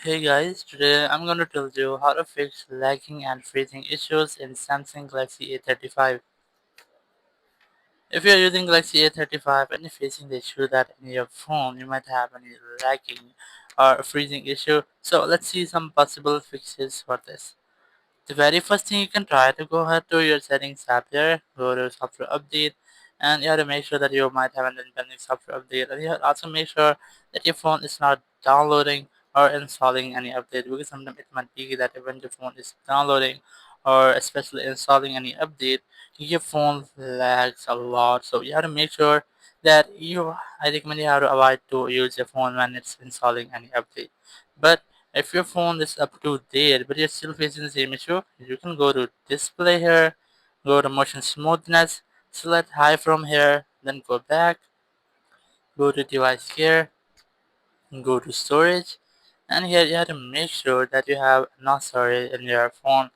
Hey guys, today I'm going to tell you how to fix lagging and freezing issues in Samsung Galaxy A35. If you're using Galaxy A35 and you're facing the issue that in your phone you might have any lagging or freezing issue, so let's see some possible fixes for this. The very first thing you can try to go ahead to your settings app here, go to software update, and you have to make sure that you might have an impending software update, and you have to also make sure that your phone is not downloading or installing any update, because sometimes it might be that when your phone is downloading or especially installing any update, your phone lags a lot. So you have to make sure that I recommend you have to avoid to use your phone when it's installing any update. But if your phone is up to date but you're still facing the same issue, you can go to display here, go to motion smoothness, select high from here, then go back, go to device care, go to storage, and here you have to make sure that you have enough storage in your phone,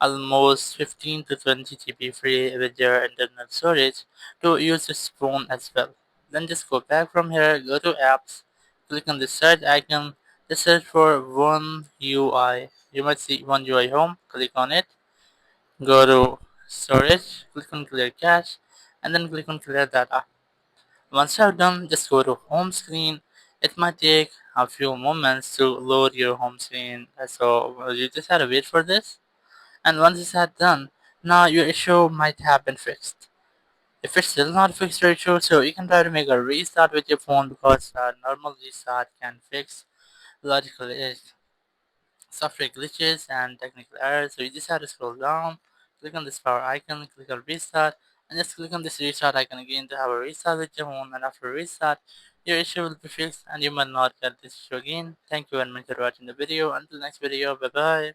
almost 15 to 20 GB free with your internal storage to use this phone as well. Then just go back from here, go to apps, click on the search icon, just search for One UI. You might see One UI Home, click on it, go to storage, click on clear cache, and then click on clear data. Once you're done, just go to home screen. It might take a few moments to load your home screen, so you just have to wait for this. And once it's had done, now your issue might have been fixed. If it's still not fixed your issue, so you can try to make a restart with your phone, because a normal restart can fix logical software glitches and technical errors. So you just have to scroll down, click on this power icon, click on restart, and just click on this restart icon again to have a restart with your phone. And after restart, your issue will be fixed and you might not get this issue again. Thank you very much for watching the video. Until next video, bye bye.